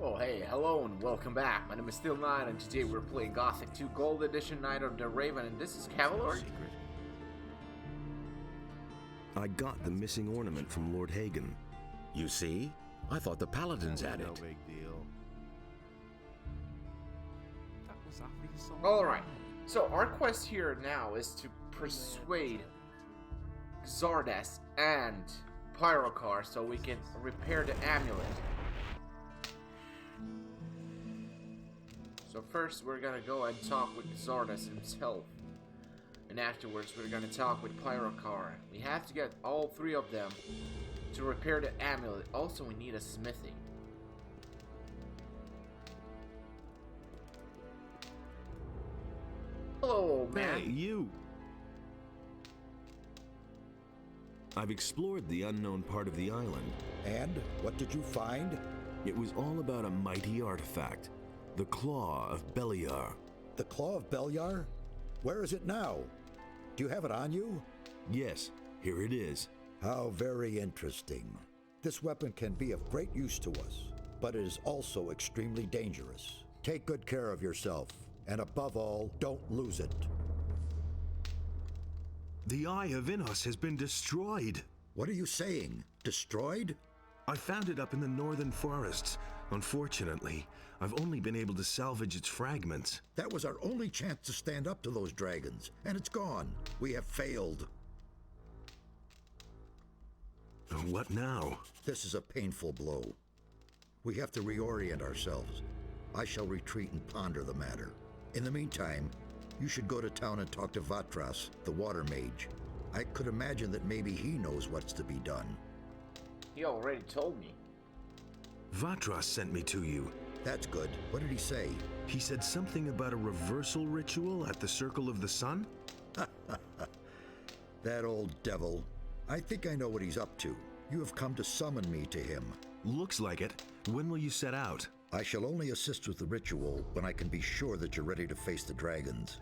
Oh hey, hello and welcome back. My name is SteeLNight and today we're playing Gothic 2 Gold Edition Night of the Raven and this is Cavalry. I got the missing ornament from Lord Hagen. You see? I thought the Paladins had No it. big deal. That was obvious. Alright, so our quest here now is to persuade Zardes and Pyrocar so we can repair the amulet. So first we're gonna go and talk with Zardes himself. And afterwards we're gonna talk with Pyrocar. We have to get all three of them to repair the amulet. Also we need a smithing. Hello, man. Hey, you! I've explored the unknown part of the island. And what did you find? It was all about a mighty artifact, the Claw of Beliar. The Claw of Beliar? Where is it now? Do you have it on you? Yes, here it is. How very interesting. This weapon can be of great use to us, but it is also extremely dangerous. Take good care of yourself, and above all, don't lose it. The Eye of Innos has been destroyed. What are you saying? Destroyed? I found it up in the northern forests. Unfortunately, I've only been able to salvage its fragments. That was our only chance to stand up to those dragons, and it's gone. We have failed. What now? This is a painful blow. We have to reorient ourselves. I shall retreat and ponder the matter. In the meantime, you should go to town and talk to Vatras, the water mage. I could imagine that maybe he knows what's to be done. He already told me. Vatras sent me to you. That's good. What did he say? He said something about a reversal ritual at the Circle of the Sun? That old devil. I think I know what he's up to. You have come to summon me to him. Looks like it. When will you set out? I shall only assist with the ritual when I can be sure that you're ready to face the dragons.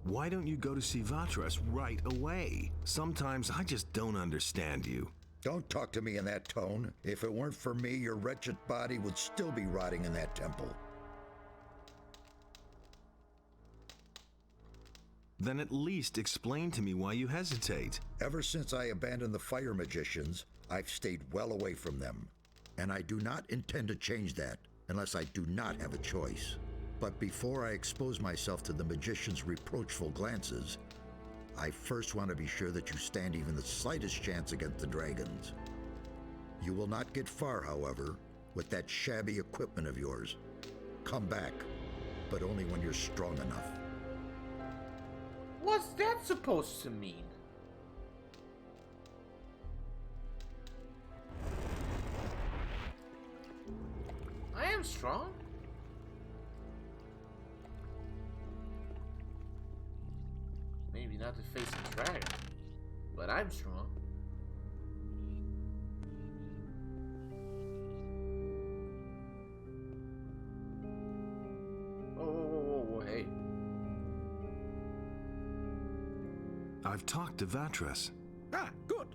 Why don't you go to see Vatras right away? Sometimes I just don't understand you. Don't talk to me in that tone. If it weren't for me, your wretched body would still be rotting in that temple. Then at least explain to me why you hesitate. Ever since I abandoned the fire magicians, I've stayed well away from them. And I do not intend to change that unless I do not have a choice. But before I expose myself to the magicians' reproachful glances, I first want to be sure that you stand even the slightest chance against the dragons. You will not get far, however, with that shabby equipment of yours. Come back, but only when you're strong enough. What's that supposed to mean? I am strong. Maybe not to face a dragon, but I'm strong. Oh, hey. I've talked to Vatras. Ah, good.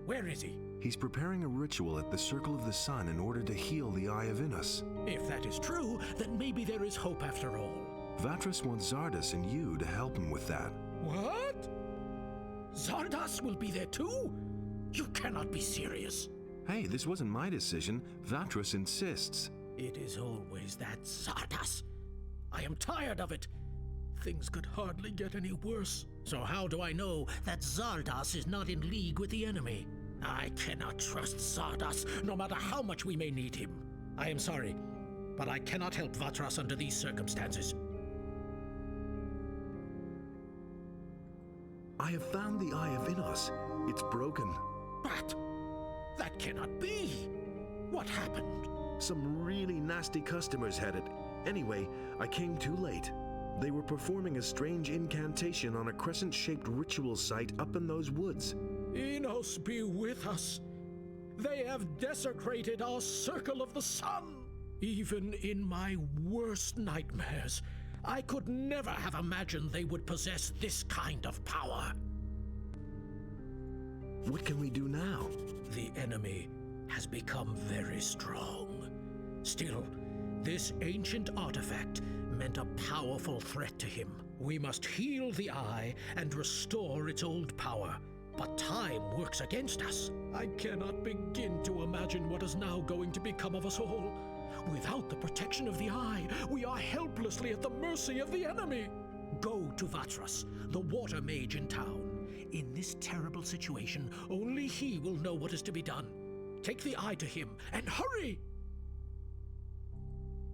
Where is he? He's preparing a ritual at the Circle of the Sun in order to heal the Eye of Innos. If that is true, then maybe there is hope after all. Vatras wants Zardes and you to help him with that. What? Zardas will be there too? You cannot be serious. Hey, this wasn't my decision. Vatras insists. It is always that Zardas. I am tired of it. Things could hardly get any worse. So how do I know that Zardas is not in league with the enemy? I cannot trust Zardas, no matter how much we may need him. I am sorry, but I cannot help Vatras under these circumstances. I have found the Eye of Innos. It's broken. But that cannot be. What happened? Some really nasty customers had it. Anyway, I came too late. They were performing a strange incantation on a crescent-shaped ritual site up in those woods. Innos be with us. They have desecrated our Circle of the Sun. Even in my worst nightmares, I could never have imagined they would possess this kind of power. What can we do now? The enemy has become very strong. Still, this ancient artifact meant a powerful threat to him. We must heal the eye and restore its old power. But time works against us. I cannot begin to imagine what is now going to become of us all. Without the protection of the eye, we are helplessly at the mercy of the enemy. Go to Vatras, the water mage in town. In this terrible situation, only he will know what is to be done. Take the eye to him, and hurry!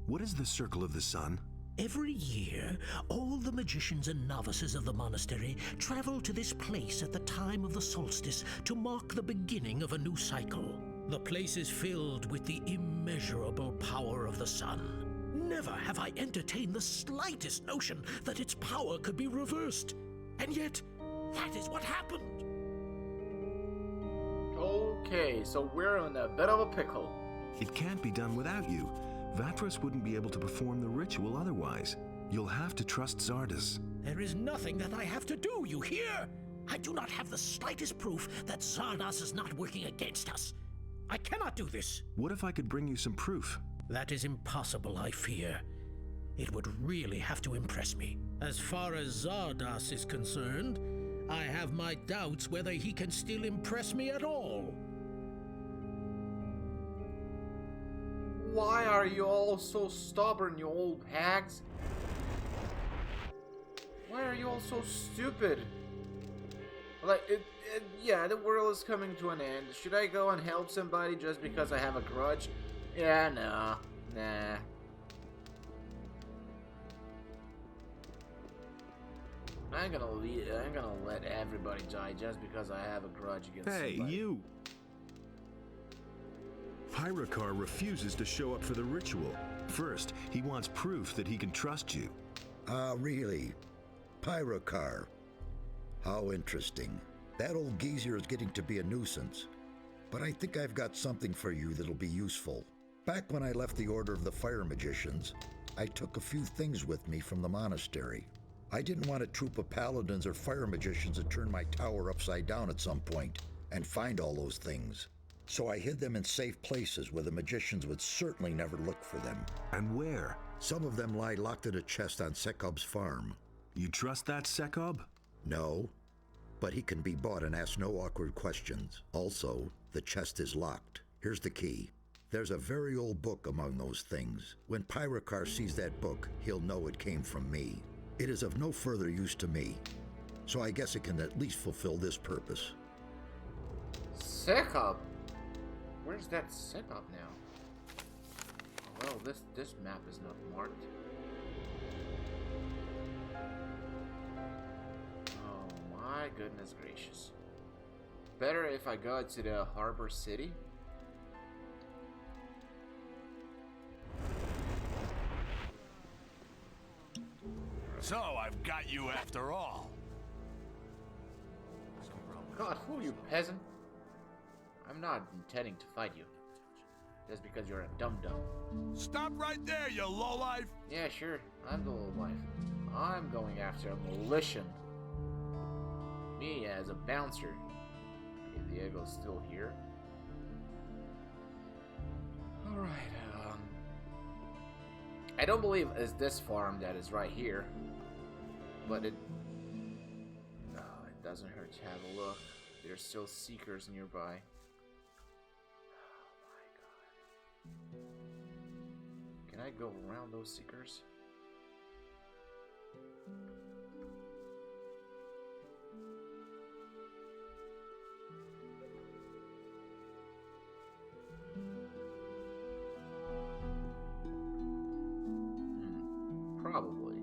What is the Circle of the Sun? Every year, all the magicians and novices of the monastery travel to this place at the time of the solstice to mark the beginning of a new cycle. The place is filled with the immeasurable power of the sun. Never have I entertained the slightest notion that its power could be reversed. And yet, that is what happened. Okay, so we're in a bit of a pickle. It can't be done without you. Vatras wouldn't be able to perform the ritual otherwise. You'll have to trust Zardas. There is nothing that I have to do, you hear? I do not have the slightest proof that Zardas is not working against us. I cannot do this. What if I could bring you some proof? That is impossible, I fear. It would really have to impress me. As far as Zardas is concerned, I have my doubts whether he can still impress me at all. Why are you all so stubborn, you old hags? Why are you all so stupid? Like, yeah, the world is coming to an end. Should I go and help somebody just because I have a grudge? Yeah, no. Nah. I'm gonna let everybody die just because I have a grudge against somebody. Hey, you! Pyrakar refuses to show up for the ritual. First, he wants proof that he can trust you. Ah, really? Pyrakar. How interesting. That old geezer is getting to be a nuisance. But I think I've got something for you that'll be useful. Back when I left the Order of the Fire Magicians, I took a few things with me from the monastery. I didn't want a troop of paladins or fire magicians to turn my tower upside down at some point and find all those things. So I hid them in safe places where the magicians would certainly never look for them. And where? Some of them lie locked in a chest on Sekob's farm. You trust that Sekob? No, but he can be bought and ask no awkward questions. Also, the chest is locked. Here's the key. There's a very old book among those things. When Pyrakar sees that book, he'll know it came from me. It is of no further use to me, so I guess it can at least fulfill this purpose. Sekob? Where's that Sekob now? Well, this map is not marked. Oh my goodness gracious. Better if I go to the harbor city? So, I've got you after all. God, who are you, peasant? I'm not intending to fight you. Just because you're a dum-dum. Stop right there, you lowlife! Yeah, sure. I'm the lowlife. I'm going after a militia. Me as a bouncer. Okay, Diego's still here. Alright, I don't believe it's this farm that is right here. But it doesn't hurt to have a look. There's still seekers nearby. Oh my god. Can I go around those seekers? Probably.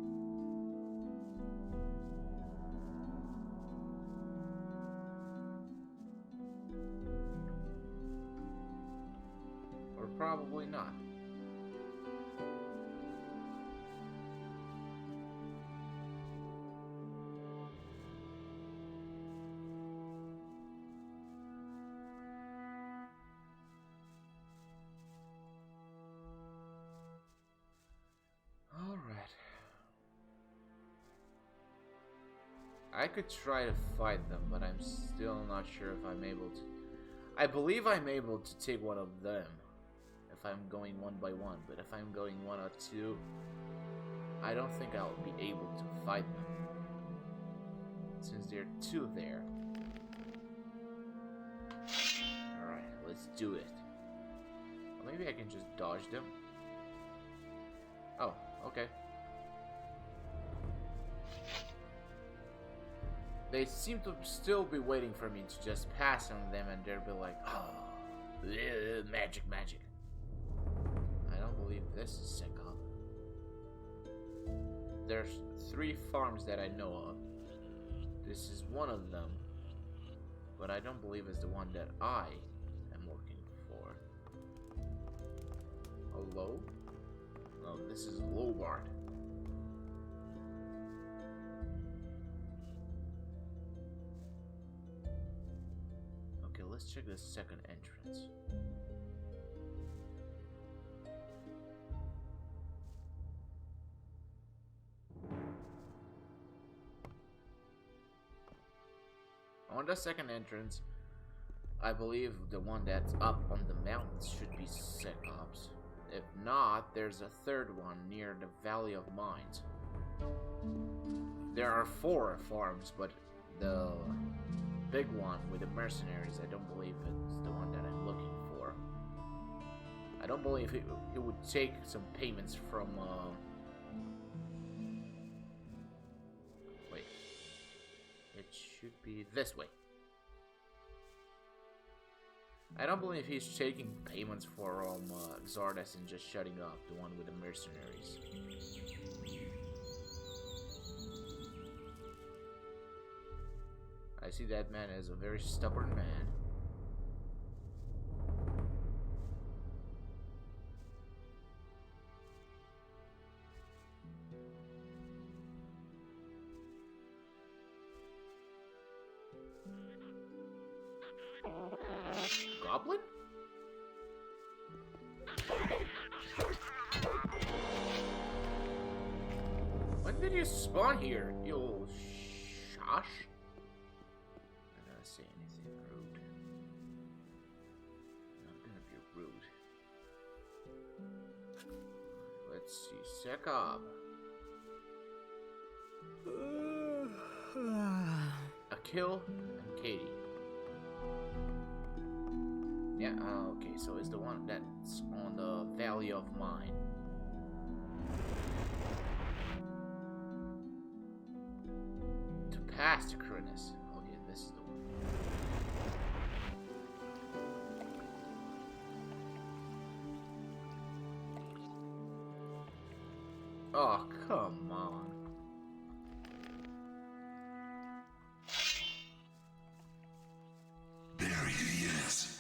Or probably not. I could try to fight them, but I'm still not sure if I'm able to. I believe I'm able to take one of them if I'm going one by one, but if I'm going one or two, I don't think I'll be able to fight them. Since there are two there. Alright, let's do it. Or maybe I can just dodge them. Oh, okay. They seem to still be waiting for me to just pass on them, and they'll be like, oh, magic, magic. I don't believe this is set up. There's 3 farms that I know of. This is one of them, but I don't believe it's the one that I am working for. Hello? No, this is Lobart. Okay, let's check the second entrance. On the second entrance, I believe the one that's up on the mountains should be Sekops. If not, there's a third one near the Valley of Mines. There are 4 farms, but the big one with the mercenaries, I don't believe it's the one that I'm looking for. I don't believe it would take some payments from, wait. It should be this way. I don't believe he's taking payments for Xardas and just shutting up the one with the mercenaries. I see that man as a very stubborn man. Goblin? When did you spawn here, you little shosh? I'm not gonna say anything rude. I'm not gonna be rude. Let's see, Sekab. Akil and Katie. Yeah, okay, so it's the one that's on the Valley of Mine. To pass to Cronus. Okay, this is the one. Oh, come on. There he is.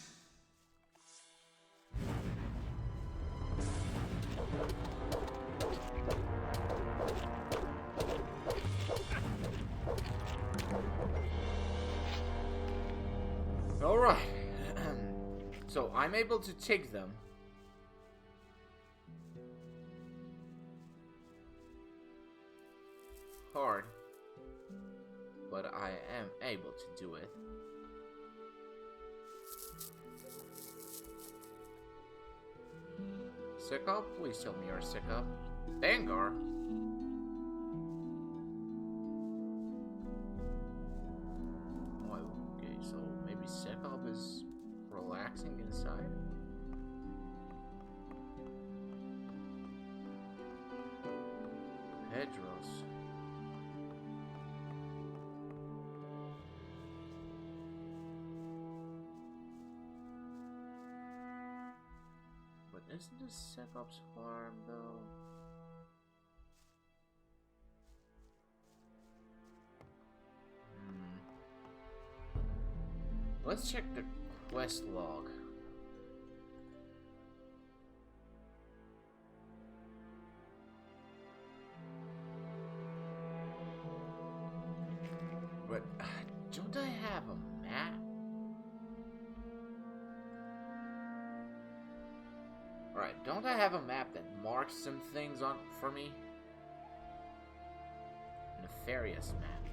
Alright. So I'm able to take them. Hard. But I am able to do it. Sekop, please tell me you're Sekop. Vanguard. Okay, so maybe Sekop is relaxing inside. Pedros. But isn't this Sekop's farm though? Let's check the quest log. But don't I have a map? Alright, don't I have a map that marks some things on for me? Nefarious map.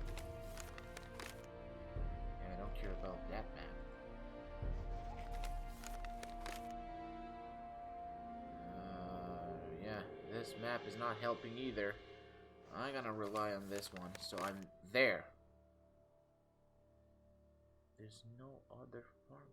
Yeah, I don't care about that map. this map is not helping either. I'm gonna rely on this one, so I'm there. There's no other farmland.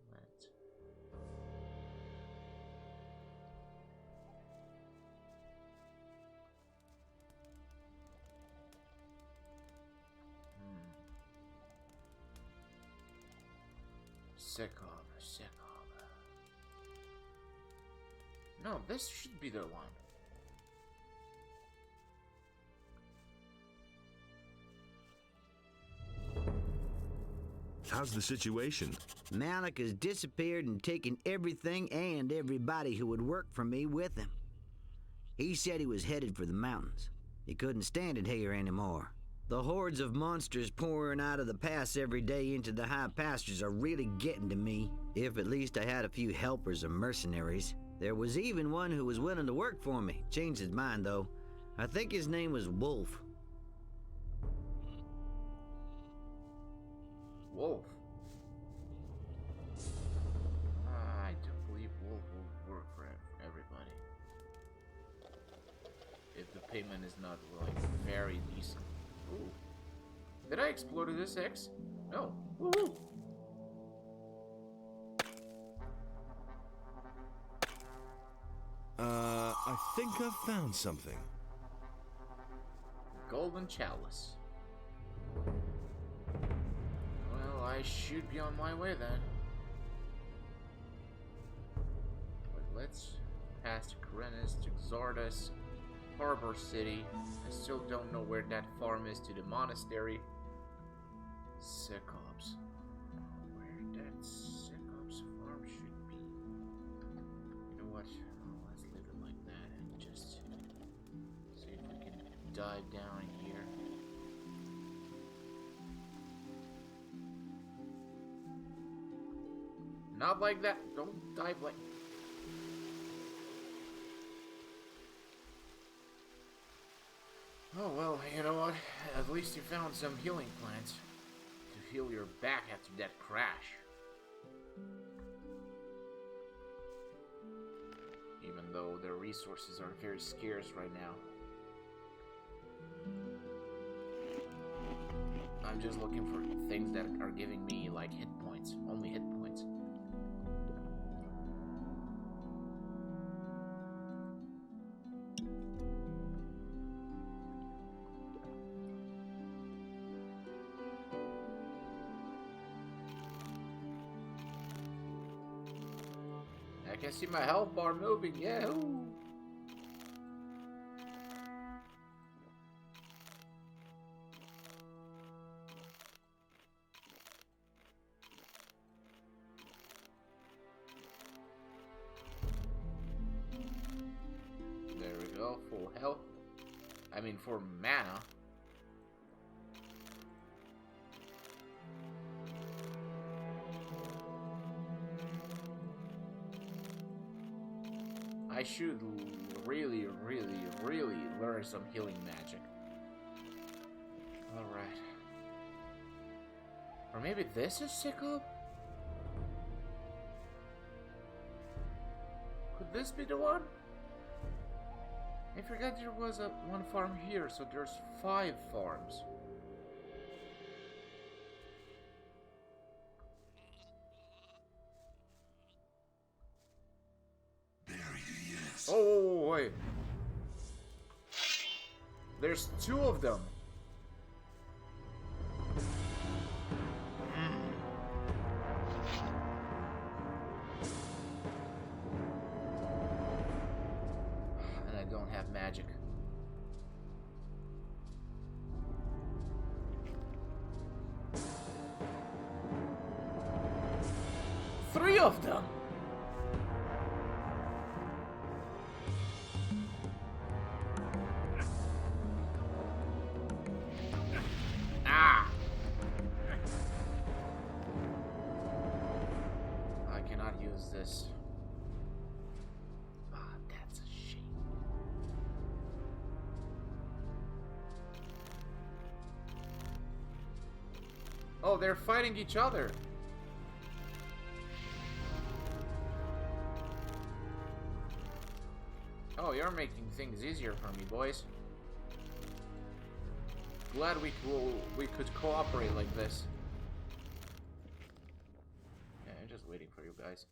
Sekob. No, this should be the one. How's the situation? Malik has disappeared and taken everything and everybody who would work for me with him. He said he was headed for the mountains. He couldn't stand it here anymore. The hordes of monsters pouring out of the pass every day into the high pastures are really getting to me. If at least I had a few helpers or mercenaries. There was even one who was willing to work for me. Changed his mind, though. I think his name was Wolf. Wolf? I don't believe Wolf will work for everybody. If the payment is not, like, very decent. Ooh. Did I explode this X? No. Woohoo! I think I've found something. Golden Chalice. Well, I should be on my way then. But let's pass to Krennis, to Xardas, Harbor City. I still don't know where that farm is to the monastery. Sekob's. Where that Sekob's farm should be. You know what? Let's leave it like that and just see if we can dive down here. Not like that. Don't dive like... Oh, well, you know what? At least you found some healing plants to heal your back after that crash. Even though their resources are very scarce right now. I'm just looking for things that are giving me, like, hit points. Only hit points. I can see my health bar moving, yahoo! There we go, full health. I mean, for mana. I should really learn some healing magic. Alright. Or maybe this is Sekob? Could this be the one? I forgot there was one farm here, so there's 5 farms. Oh, wait. There's 2 of them. And I don't have magic. Three of them. This. Ah, that's a shame. Oh, they're fighting each other. Oh, you're making things easier for me, boys. Glad we could cooperate like this. Yeah, I'm just waiting for you guys.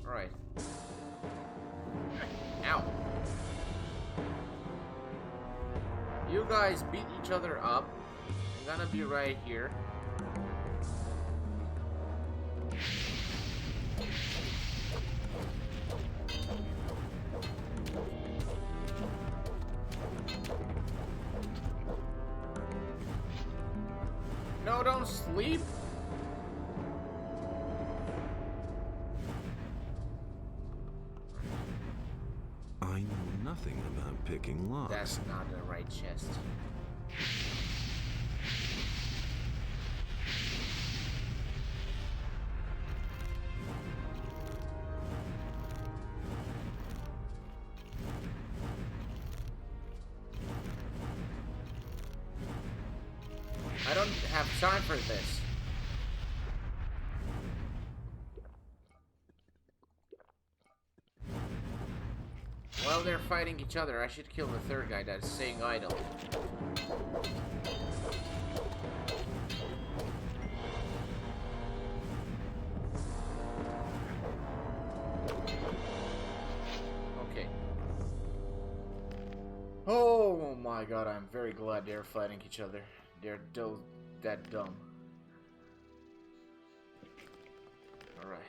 Alright. Ow. You guys beat each other up. I'm gonna be right here. No, don't sleep. I know nothing about picking locks. That's not the right chest. I don't have time for this. While they're fighting each other, I should kill the third guy that's staying idle. Okay. Oh my god, I'm very glad they're fighting each other. They're that dumb. Alright.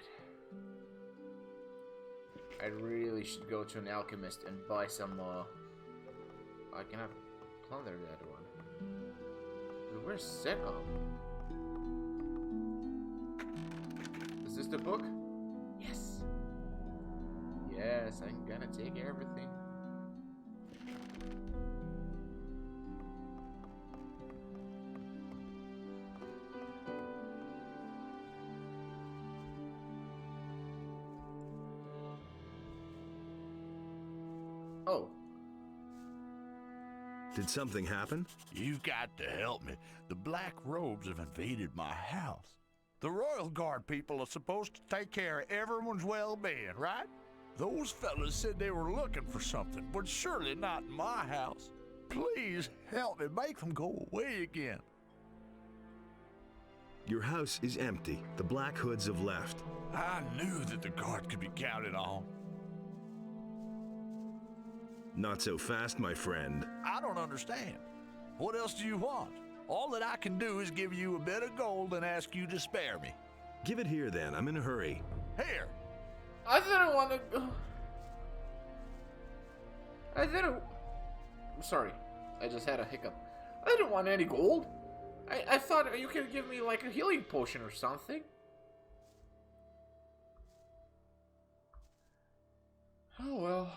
I really should go to an alchemist and buy some, I cannot plunder that one. Where's Zeno? Is this the book? Yes! Yes, I'm gonna take everything. Oh. Did something happen? You've got to help me. The Black Robes have invaded my house. The Royal Guard people are supposed to take care of everyone's well-being, right? Those fellas said they were looking for something, but surely not in my house. Please help me make them go away again. Your house is empty. The Black Hoods have left. I knew that the Guard could be counted on. Not so fast, my friend. I don't understand. What else do you want? All that I can do is give you a bit of gold and ask you to spare me. Give it here then. I'm in a hurry. Here. I didn't want to go. I didn't. I'm sorry. I just had a hiccup. I didn't want any gold. I thought you could give me like a healing potion or something. Oh well.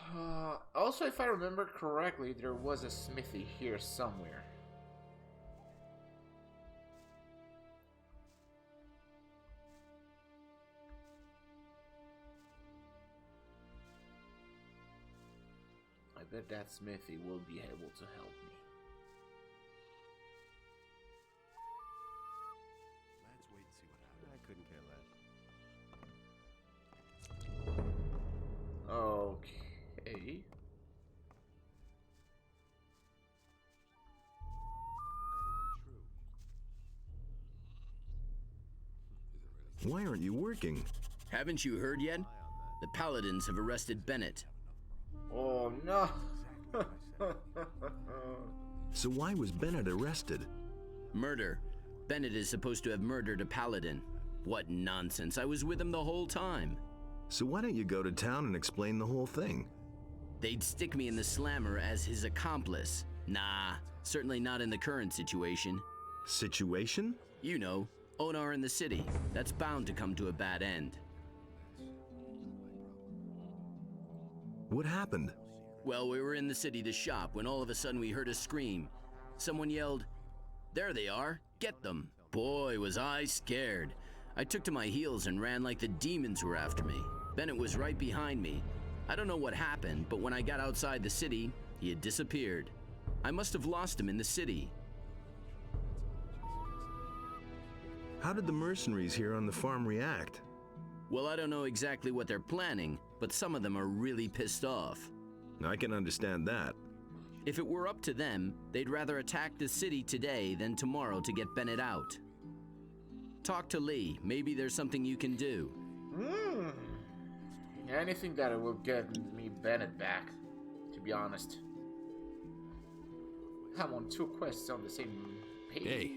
Also, if I remember correctly, there was a smithy here somewhere. I bet that smithy will be able to help me. Let's wait and see what happens. I couldn't care less. Okay. Why aren't you working? Haven't you heard yet? The Paladins have arrested Bennett. Oh no. So why was Bennett arrested? Murder. Bennett is supposed to have murdered a Paladin. What nonsense. I was with him the whole time. So why don't you go to town and explain the whole thing? They'd stick me in the slammer as his accomplice. Nah, certainly not in the current situation. Situation? You know, Onar in the city. That's bound to come to a bad end. What happened? Well, we were in the city to shop when all of a sudden we heard a scream. Someone yelled, "There they are, get them." Boy, was I scared. I took to my heels and ran like the demons were after me. Bennett was right behind me. I don't know what happened, but when I got outside the city, he had disappeared. I must have lost him in the city. How did the mercenaries here on the farm react? Well, I don't know exactly what they're planning, but some of them are really pissed off. I can understand that. If it were up to them, they'd rather attack the city today than tomorrow to get Bennett out. Talk to Lee. Maybe there's something you can do. Anything that will get me Bennett back, to be honest. I'm on 2 quests on the same page. Hey,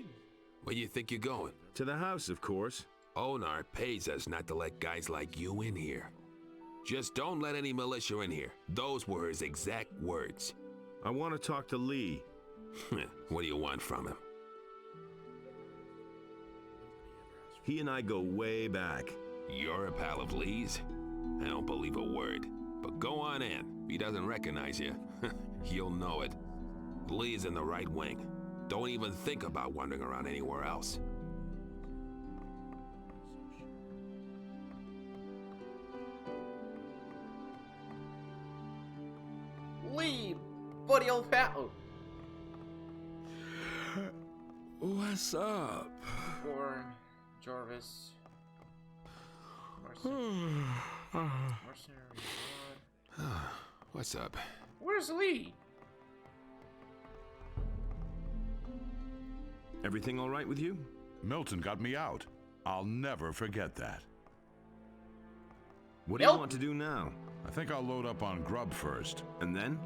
where you think you're going? To the house, of course. Onar pays us not to let guys like you in here. Just don't let any militia in here. Those were his exact words. I want to talk to Lee. What do you want from him? He and I go way back. You're a pal of Lee's? I don't believe a word. But go on in. If he doesn't recognize you, you'll know it. Lee's in the right wing. Don't even think about wandering around anywhere else. Lee, buddy old pal. What's up? Warren, Jarvis. Mercenary Rod. What's up? Where's Lee? Everything all right with you? Milton got me out. I'll never forget that. What do you want to do now? I think I'll load up on grub first. And then?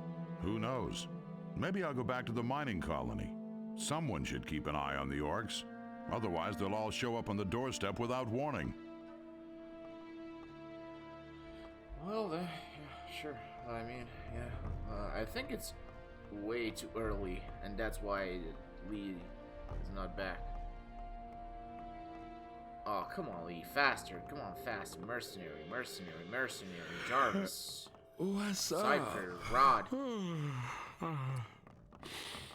Who knows? Maybe I'll go back to the mining colony. Someone should keep an eye on the orcs. Otherwise, they'll all show up on the doorstep without warning. Well, yeah, sure. I mean, yeah. I think it's way too early, and that's why Lee is not back. Oh, come on, Lee. Faster. Come on, fast. Mercenary. Jarvis. What's up? Cypher. Rod.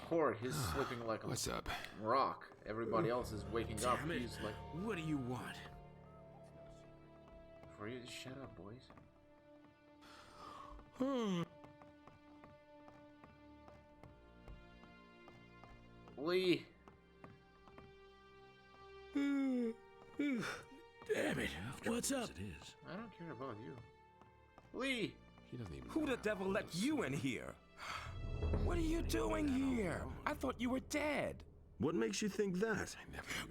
Cord, he's sleeping like a What's up? rock. Everybody else is waking up. He's like, What do you want? for you to shut up, boys. Lee. Damn it. What's up? I don't care about you. Lee. He doesn't even Who the devil let you in here? What are you doing here? I thought you were dead. What makes you think that?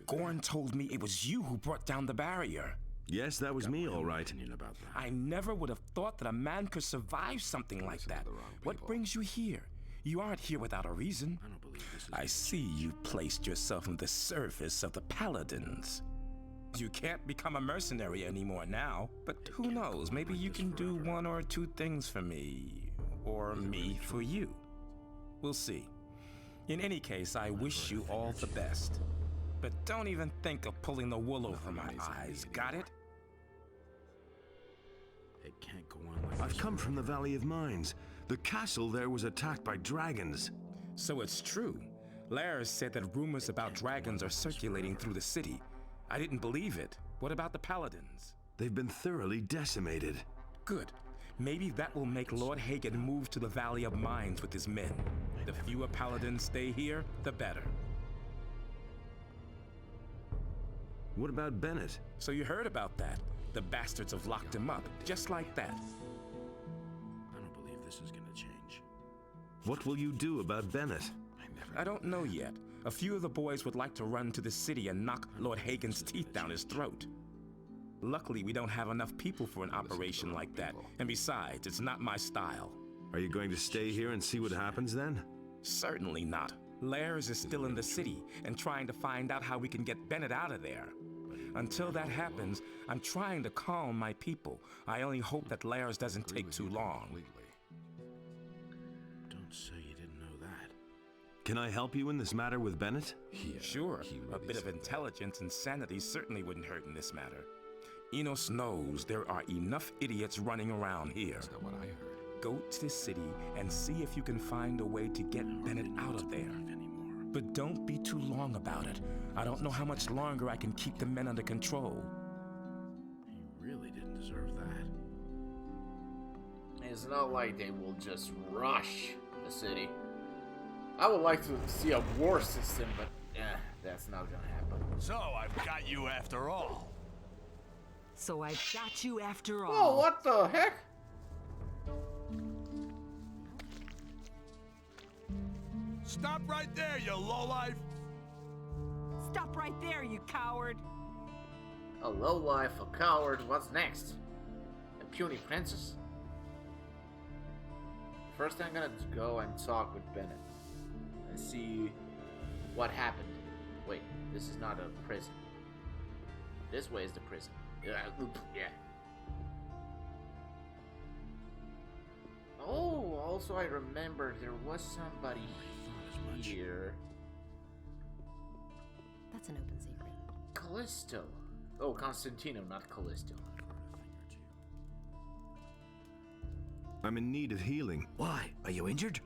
Gorn told me it was you who brought down the barrier. Yes, that was me, all right. I never would have thought that a man could survive something like that. What brings you here? You aren't here without a reason. I see you placed yourself in the service of the Paladins. You can't become a mercenary anymore now, but who knows, maybe you can do 1 or 2 things for me, or me for you. We'll see. In any case, I wish you all the best. But don't even think of pulling the wool over my eyes, got it? It can't go on like I've come from the Valley of Mines. The castle there was attacked by dragons. So it's true. Lars said that rumors about dragons are circulating through the city. I didn't believe it. What about the Paladins? They've been thoroughly decimated. Good. Maybe that will make Lord Hagen move to the Valley of Mines with his men. The fewer Paladins stay here, the better. What about Bennett? So you heard about that. The bastards have locked him up, just like that. I don't believe this is gonna change. What will you do about Bennett? I don't know yet. A few of the boys would like to run to the city and knock Lord Hagen's teeth down his throat. Luckily, we don't have enough people for an operation like that. And besides, it's not my style. Are you going to stay here and see what happens then? Certainly not. Lars is still in the city and trying to find out how we can get Bennett out of there. Until that happens, I'm trying to calm my people. I only hope that Lars doesn't take too long. Don't say you didn't know that. Can I help you in this matter with Bennett? Sure, a bit of intelligence and sanity certainly wouldn't hurt in this matter. Enos knows there are enough idiots running around here. That's not what I heard. Go to the city and see if you can find a way to get Bennett out of there. But don't be too long about it. I don't know how much longer I can keep the men under control. He really didn't deserve that. It's not like they will just rush the city. I would like to see a war system, but that's not gonna happen. So I've got you after all. So I've got you after all. Oh, what the heck? Stop right there, you lowlife! Stop right there, you coward! A lowlife, a coward, what's next? A puny princess. First I'm gonna go and talk with Bennett. And see what happened. Wait, this is not a prison. This way is the prison. Yeah. Oh, also I remember there was somebody here. That's an open secret. Callisto. Oh, Constantino, not Callisto. I'm in need of healing. Why? Are you injured?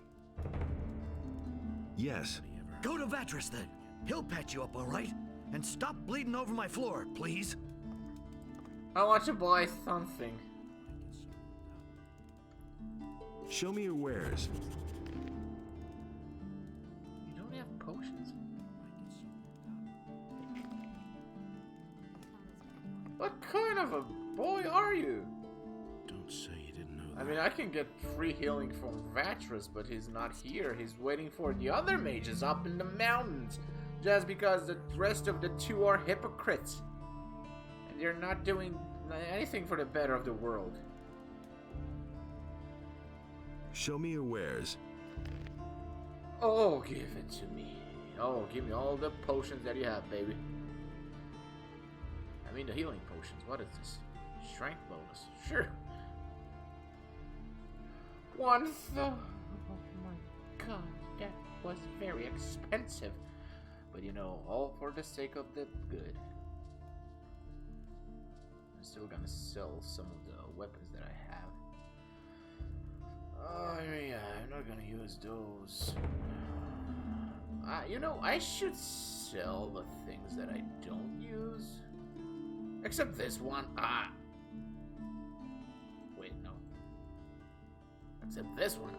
Yes. Go to Vatras then. He'll patch you up, all right? And stop bleeding over my floor, please. I want to buy something. Show me your wares. You don't have potions? What kind of a boy are you? Don't say you didn't know that. I mean, I can get free healing from Vatras, but he's not here. He's waiting for the other mages up in the mountains. Just because the rest of the two are hypocrites. And they're not doing anything for the better of the world. Show me your wares. Oh, give it to me. Oh, give me all the potions that you have, baby. I mean the healing potions. What is this? Strength bonus. Sure. One oh my god, that was very expensive. But you know, all for the sake of the good. I'm still gonna sell some of the weapons that I have. Oh yeah, I'm not gonna use those. You know, I should sell the things that I don't use. Except this one. Wait, no. Except this one.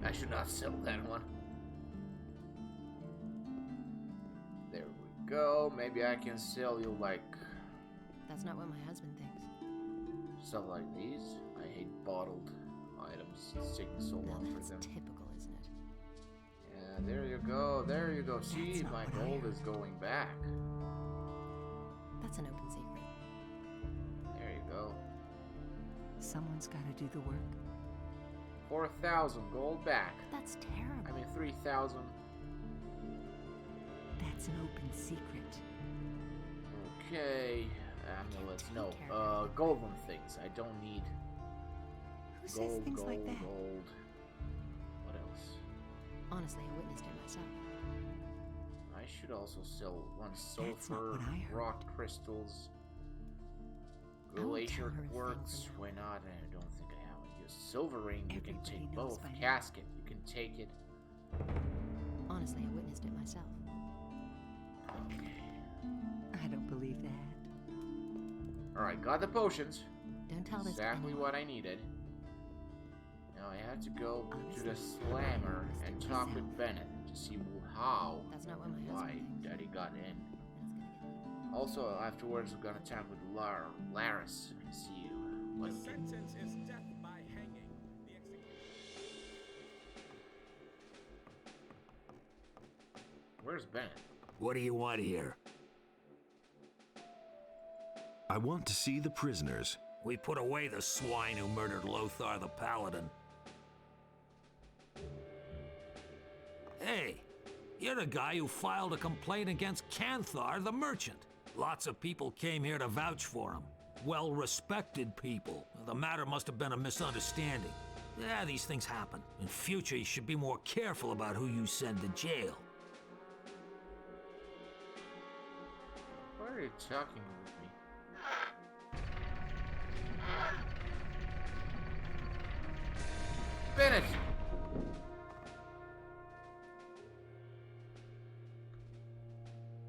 I should not sell that one. There we go. Maybe I can sell you like... That's not what my husband thinks. Stuff like these. I hate bottled items. It's taking so long for them. That's typical, isn't it? Yeah, there you go. There you go. See, my gold is going back. That's an open secret. There you go. Someone's got to do the work. 4,000 gold back. That's terrible. I mean 3,000. That's an open secret. Okay. Amulets. No. Golden things. I don't need. Who says Gold, things gold, like that? gold. What else? Honestly, I witnessed it myself. I should also sell one That's not sulfur, what I heard. rock crystals, I won't glacier tell her a thing quartz. for Why not? I don't think I have it. Use silver ring. You can Everybody take knows both. by now. Casket. You can take it. Honestly, I witnessed it myself. Okay. I don't believe that. All right. Got the potions. Don't tell this to Exactly anyone. what I needed. Now I have to go to Honestly, the slammer I and witnessed it talk myself. with Bennett to see how That's not what my and husband why thinks. Daddy got in. That's gonna get Also, afterwards, we're gonna talk with Laris and see what we can. sentence is death by hanging. Where's Bennett? What do you want here? I want to see the prisoners. We put away the swine who murdered Lothar the Paladin. Hey, you're the guy who filed a complaint against Canthar the merchant. Lots of people came here to vouch for him. Well-respected people. The matter must have been a misunderstanding. Yeah, these things happen. In future, you should be more careful about who you send to jail. Why are you talking with me? Bennett!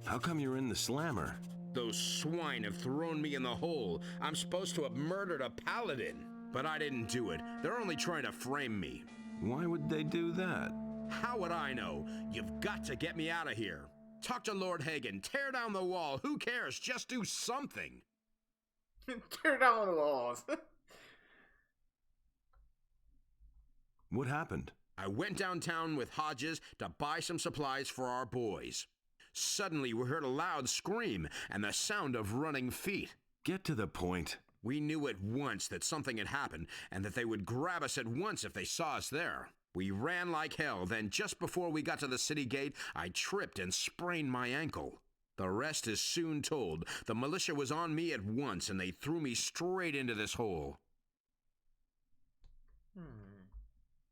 How come you're in the slammer? Those swine have thrown me in the hole. I'm supposed to have murdered a paladin. But I didn't do it. They're only trying to frame me. Why would they do that? How would I know? You've got to get me out of here. Talk to Lord Hagen. Tear down the wall. Who cares? Just do something. Tear down the walls. What happened? I went downtown with Hodges to buy some supplies for our boys. Suddenly, we heard a loud scream and the sound of running feet. Get to the point. We knew at once that something had happened and that they would grab us at once if they saw us there. We ran like hell, then just before we got to the city gate, I tripped and sprained my ankle. The rest is soon told. The militia was on me at once and they threw me straight into this hole.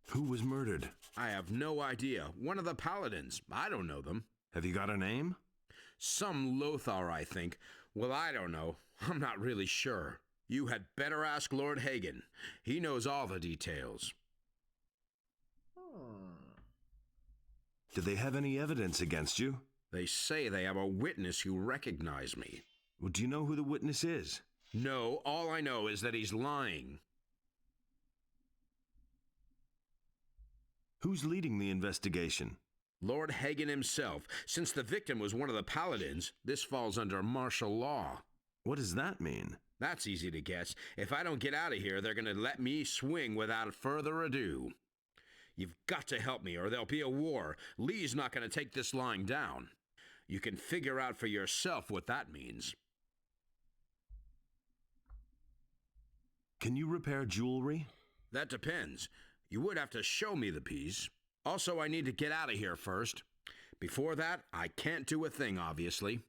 Who was murdered? I have no idea. One of the Paladins. I don't know them. Have you got a name? Some Lothar, I think. Well, I don't know. I'm not really sure. You had better ask Lord Hagen. He knows all the details. Do they have any evidence against you? They say they have a witness who recognized me. Well, do you know who the witness is? No, all I know is that he's lying. Who's leading the investigation? Lord Hagen himself. Since the victim was one of the Paladins, this falls under martial law. What does that mean? That's easy to guess. If I don't get out of here, they're going to let me swing without further ado. You've got to help me or there'll be a war. Lee's not going to take this lying down. You can figure out for yourself what that means. Can you repair jewelry? That depends. You would have to show me the piece. Also, I need to get out of here first. Before that, I can't do a thing, obviously.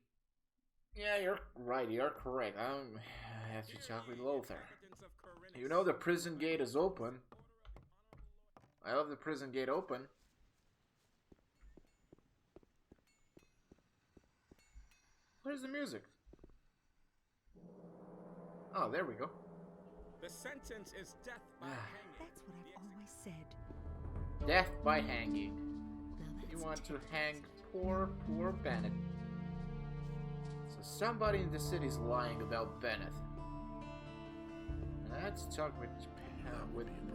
Yeah, you're right. You're correct. I have to talk with Lothar. You know the prison gate is open. I love the prison gate open. Where's the music? Oh, there we go. The sentence is death by hanging. That's what I've always said. Death by hanging. Now that's You want to hang poor Bennett. So somebody in the city's lying about Bennett. Let's talk with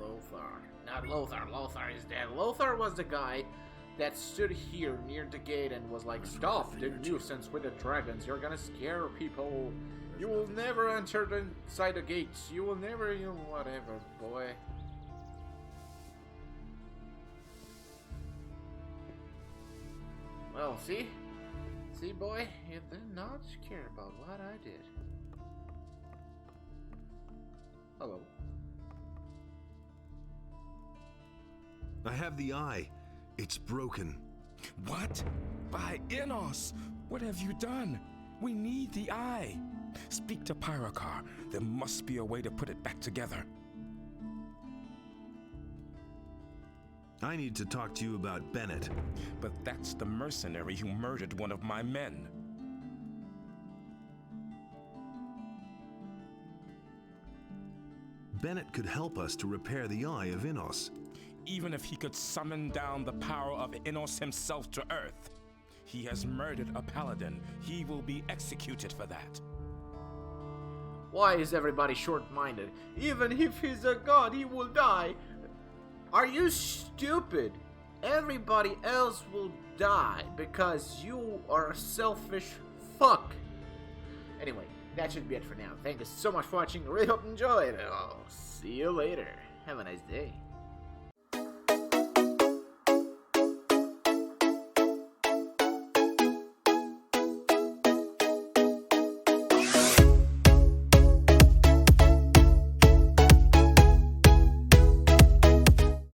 Lothar. Not Lothar. Lothar is dead. Lothar was the guy that stood here near the gate and was like, "Stop the nuisance with the dragons. You're gonna scare people. You will never enter inside the gates. You will never, whatever, boy." Well, see? See, boy? You did not care about what I did. Hello. I have the eye. It's broken. What? By Enos! What have you done? We need the eye. Speak to Pyrokar. There must be a way to put it back together. I need to talk to you about Bennett. But that's the mercenary who murdered one of my men. Bennett could help us to repair the Eye of Enos. Even if he could summon down the power of Enos himself to Earth. He has murdered a paladin. He will be executed for that. Why is everybody short-minded? Even if he's a god, he will die. Are you stupid? Everybody else will die because you are a selfish fuck. Anyway, that should be it for now. Thank you so much for watching. I really hope you enjoyed. I'll see you later. Have a nice day.